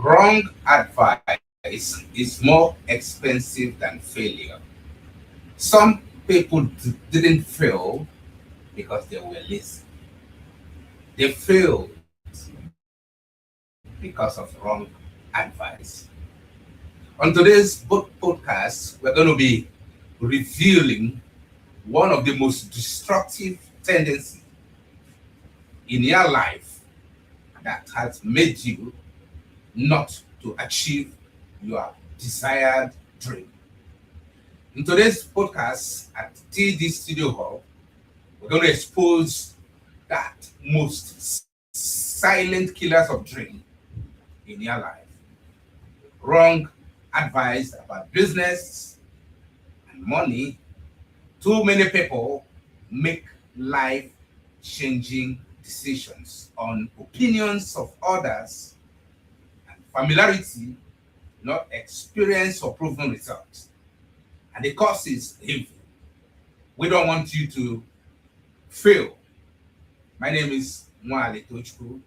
Wrong advice is more expensive than failure. Some people didn't fail because they were lazy. They failed because of wrong advice. On today's podcast, we're going to be revealing one of the most destructive tendencies in your life that has made you not to achieve your desired dream. In today's podcast at TD Studiohub, we're going to expose that most silent killers of dream in your life. Wrong advice about business and money. Too many people make life changing decisions on opinions of others and familiarity, not experience or proven results. And the cost is heavy. We don't want you to fail. My name is Mwale Tochku.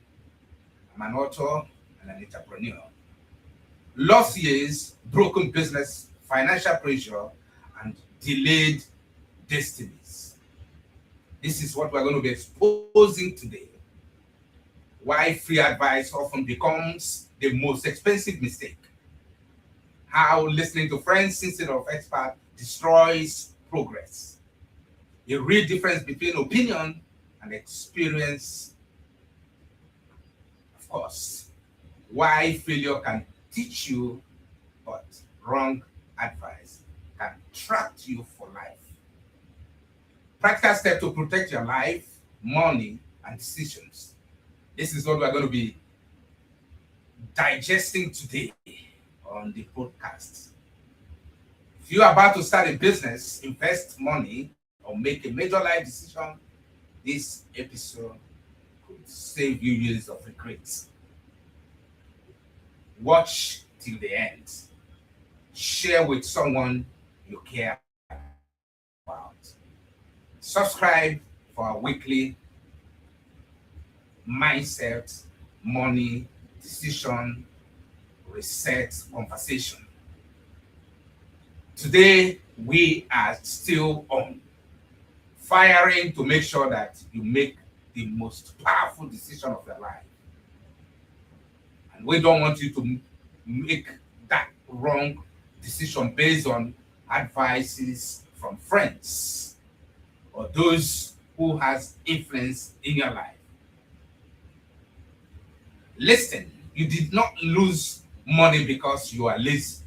I'm an author and an entrepreneur. Lost years, broken business, financial pressure, and delayed destinies. This is what we're going to be exposing today. Why free advice often becomes the most expensive mistake. How listening to friends instead of experts destroys progress. A real difference between opinion and experience, of course. Why failure can teach you, but wrong advice can trap you for life. Practical steps to protect your life, money, and decisions. This is what we're going to be digesting today on the podcast. If you are about to start a business, invest money, or make a major life decision, this episode could save you years of regrets. Watch till the end. Share with someone you care about. Subscribe for our weekly mindset, money, decision, reset conversation. Today, we are still on firing to make sure that you make the most powerful decision of your life. And we don't want you to make that wrong decision based on advices from friends or those who has influence in your life. Listen, you did not lose money because you are lazy.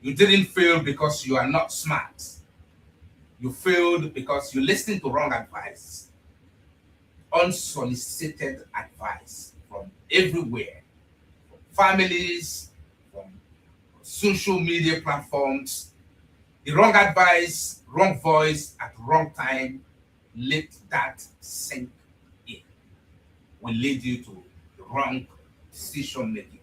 You didn't fail because you are not smart. You failed because you listened to wrong advice, unsolicited advice from everywhere, from families, from social media platforms. The wrong advice, wrong voice at wrong time, let that sink in. Will lead you to the wrong decision making.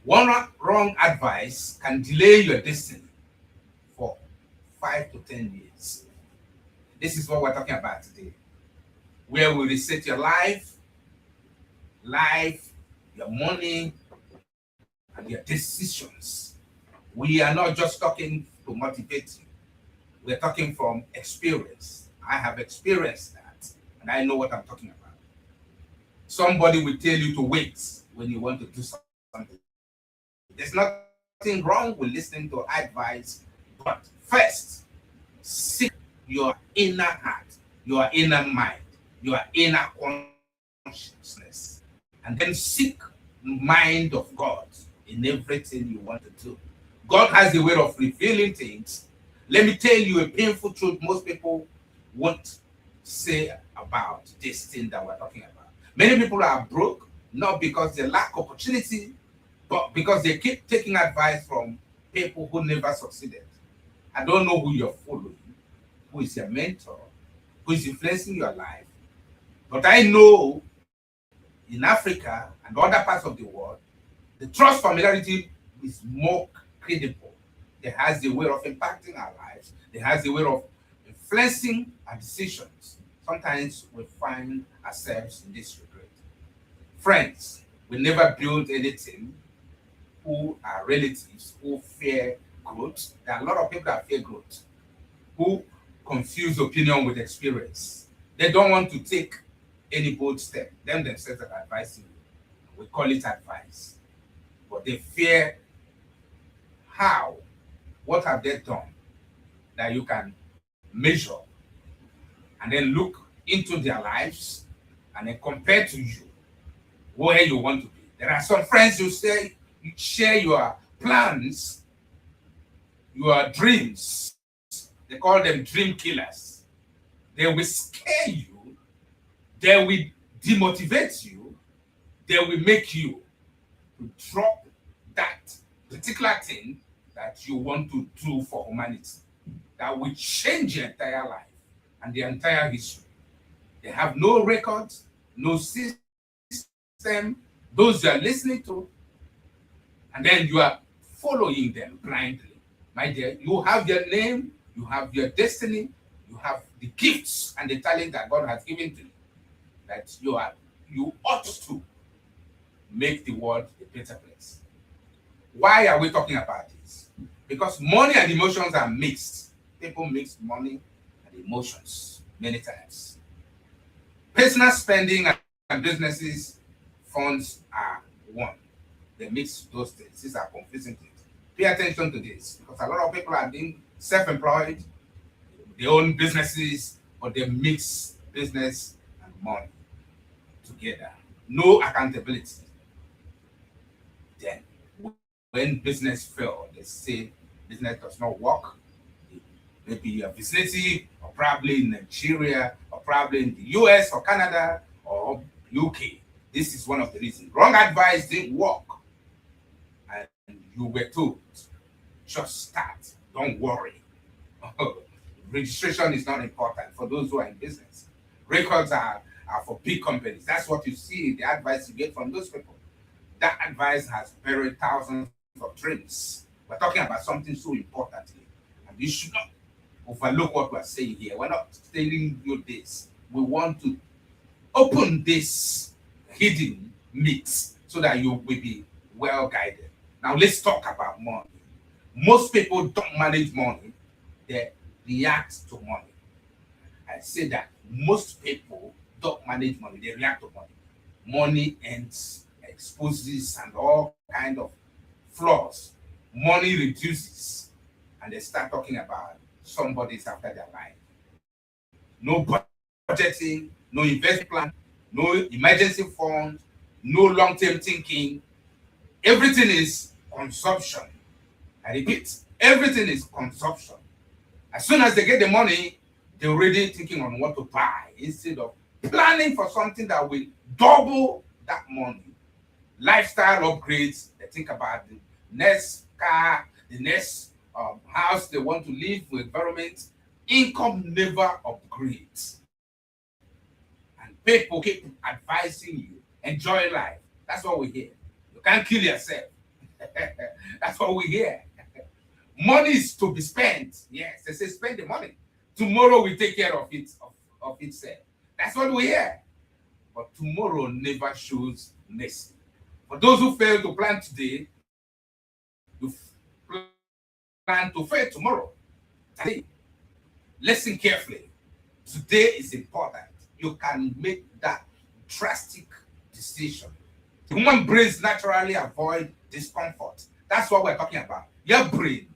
One wrong advice can delay your destiny for 5 to 10 years. This is what we're talking about today. Where we reset your life, your money, and your decisions. We are not just talking to motivate you. We're talking from experience. I have experienced that, and I know what I'm talking about. Somebody will tell you to wait when you want to do something. There's nothing wrong with listening to advice, but first, seek your inner heart, your inner mind, your inner consciousness, and then seek the mind of God in everything you want to do. God has a way of revealing things. Let me tell you a painful truth most people won't say about this thing that we're talking about. Many people are broke, not because they lack opportunity, but because they keep taking advice from people who never succeeded. I don't know who you're following, who is your mentor, who is influencing your life, but I know in Africa and other parts of the world, the trust familiarity is more credible. It has the way of impacting our lives. It has the way of influencing our decisions. Sometimes we find ourselves in this regret. Friends, We never build anything who are relatives who fear growth. There are a lot of people that fear growth, who confuse opinion with experience. They don't want to take any bold step. Them themselves are advising you. We call it advice. But they fear how, what have they done that you can measure and then look into their lives and then compare to you where you want to be. There are some friends you say you share your plans, your dreams. They call them dream killers. They will scare you, they will demotivate you, they will make you to drop that particular thing that you want to do for humanity, that will change your entire life and the entire history. They have no records, no system, those you are listening to, and then you are following them blindly. My dear, you have your name, you have your destiny, you have the gifts and the talent that God has given to you, that you ought to make the world a better place. Why are we talking about this? Because money and emotions are mixed. People mix money and emotions many times. Personal spending and businesses funds are one. They mix those things. These are confusing things. Pay attention to this, because a lot of people are being self-employed, they own businesses, but they mix business and money together. No accountability. Then, when business fails, they say business does not work. Maybe your vicinity, or probably in Nigeria, or probably in the US or Canada or UK. This is one of the reasons. Wrong advice didn't work. And you were told, just start, don't worry. Registration is not important for those who are in business. Records are for big companies. That's what you see, the advice you get from those people. That advice has buried thousands of dreams. We're talking about something so important here. And you should not overlook what we're saying here. We're not telling you this. We want to open this hidden myths so that you will be well guided. Now let's talk about money. Most people don't manage money, they react to money. I say that most people don't manage money, they react to money. Money ends, exposes, and all kind of flaws. Money reduces, and they start talking about somebody's after their life. No budgeting, no investment plan, no emergency fund, no long-term thinking. Everything is consumption. I repeat, everything is consumption. As soon as they get the money, they're already thinking on what to buy instead of planning for something that will double that money. Lifestyle upgrades, they think about the next car, the next house they want to live, with environment. Income never upgrades. And people keep advising you, enjoy life. That's what we hear. You can't kill yourself. That's what we hear. Money is to be spent. Yes, they say spend the money. Tomorrow will take care of it of itself. That's what we hear. But tomorrow never shows mercy. For those who fail to plan today, you plan to fail tomorrow. Today, listen carefully. Today is important. You can make that drastic decision. Human brains naturally avoid discomfort. That's what we're talking about. Your brain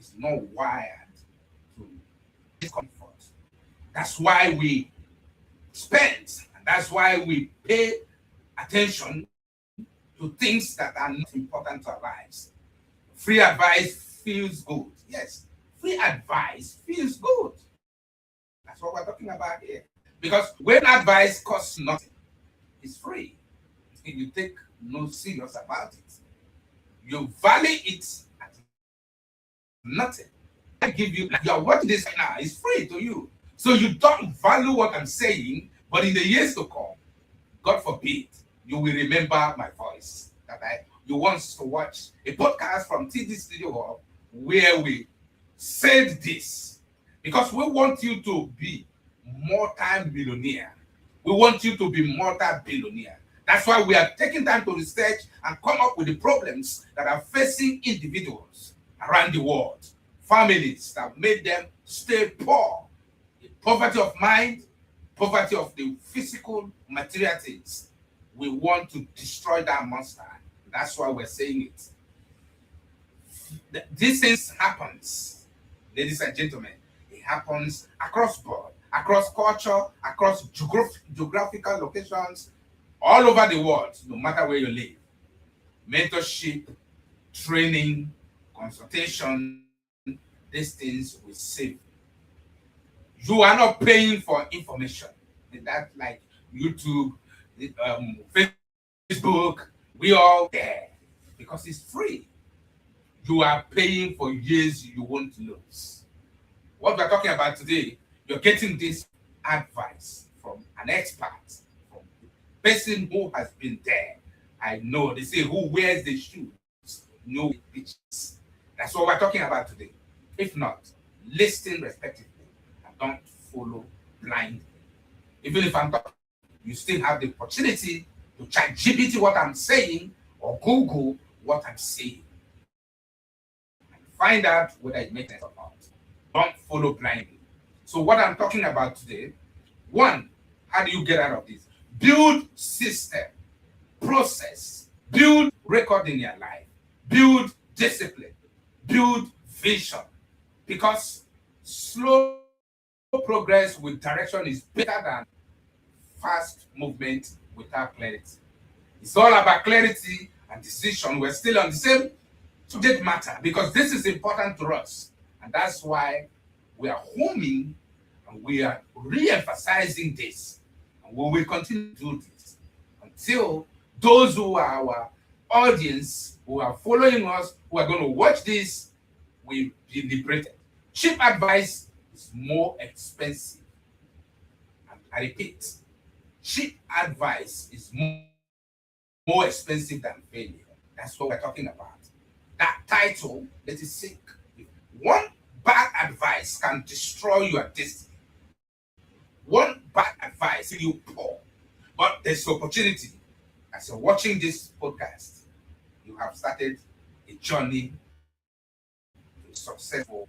is not wired to discomfort. That's why we spend, and that's why we pay attention to things that are not important to our lives. Free advice feels good. Yes, free advice feels good. That's what we're talking about here. Because when advice costs nothing, it's free. You take no serious about it. You value it at nothing. I give you, you're watching this right now, it's free to you. So you don't value what I'm saying, but in the years to come, God forbid, you will remember my voice. You want to watch a podcast from TD Studiohub where we said this. Because we want you to be multi-millionaire. We want you to be multi-billionaire. That's why we are taking time to research and come up with the problems that are facing individuals around the world, families that made them stay poor, poverty of mind, poverty of the physical material things. We want to destroy that monster. That's why we're saying it. These things happens, ladies and gentlemen. It happens across board, across culture, across geographical locations, all over the world, no matter where you live. Mentorship, training, consultation, these things will save. You are not paying for information. That like YouTube, Facebook, we all there because it's free. You are paying for years you won't lose. What we're talking about today, you're getting this advice from an expert, from a person who has been there. I know they say who wears the shoes know the pitches. That's what we're talking about today. If not, listen respectively and don't follow blindly. Even if I'm talking, you still have the opportunity to chat GPT what I'm saying or Google what I'm saying. Find out whether it makes sense or not. Don't follow blindly. So what I'm talking about today, one, how do you get out of this? Build system, process, build record in your life, build discipline, build vision. Because slow progress with direction is better than fast movement without clarity. It's all about clarity and decision. We're still on the same subject matter because this is important to us, and that's why we are homing and we are re-emphasizing this, and we will continue to do this until those who are our audience, who are following us, who are going to watch this, will be liberated. Cheap advice is more expensive, and I repeat, cheap advice is more expensive than failure. That's what we're talking about. That title, let it sink. One bad advice can destroy your destiny. One bad advice will you poor. But there's opportunity. As you're watching this podcast, you have started a journey to a successful,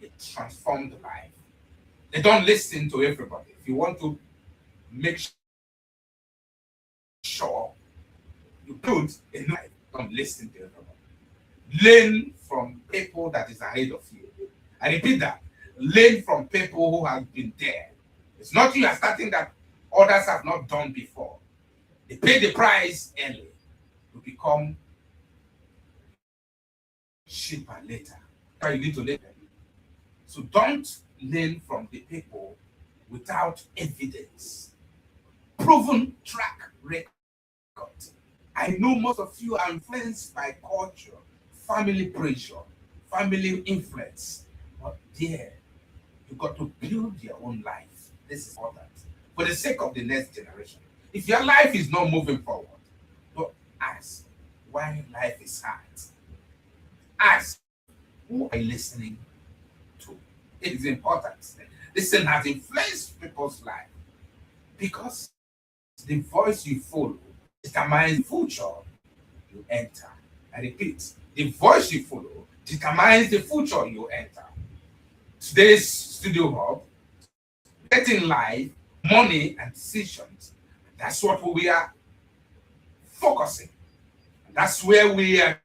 a transformed life. They don't listen to everybody. If you want to make sure you build a new life, don't listen to everybody. Learn from people that is ahead of you. I repeat that. Learn from people who have been there. It's not you are starting that others have not done before. They pay the price early to become cheaper later. But you need to learn them. So don't learn from the people without evidence. Proven track record. I know most of you are influenced by culture, family pressure, family influence. But there, you got to build your own life. This is important. For the sake of the next generation. If your life is not moving forward, don't ask why life is hard. Ask, who are you listening to? It is important. Listen has influenced people's life because the voice you follow determines the future you enter. I repeat, the voice you follow determines the future you enter. Today's Studio Hub, getting life, money, and decisions. That's what we are focusing. That's where we are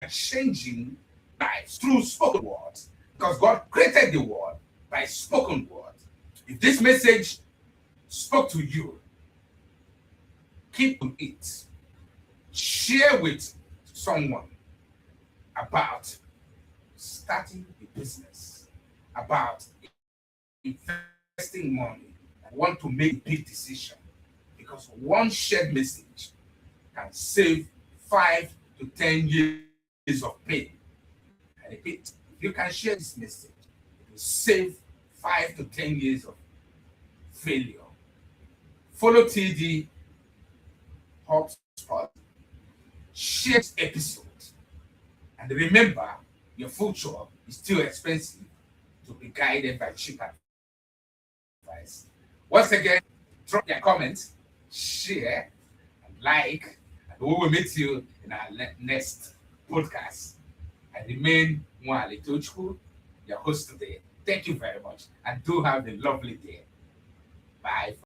changing lives through spoken words. Because God created the world by spoken words. If this message spoke to you, keep to it. Share with someone about starting a business, about investing money. I want to make a big decision because one shared message can save 5 to 10 years of pain. I repeat, if you can share this message, it will save 5 to 10 years of failure. Follow TD HubSpot, share this episode, and remember, your future is still expensive to be guided by cheap advice. Once again, drop your comments, share, and like, and we will meet you in our next podcast. I remain Mwale Tochku, your host today. Thank you very much, and do have a lovely day. Bye.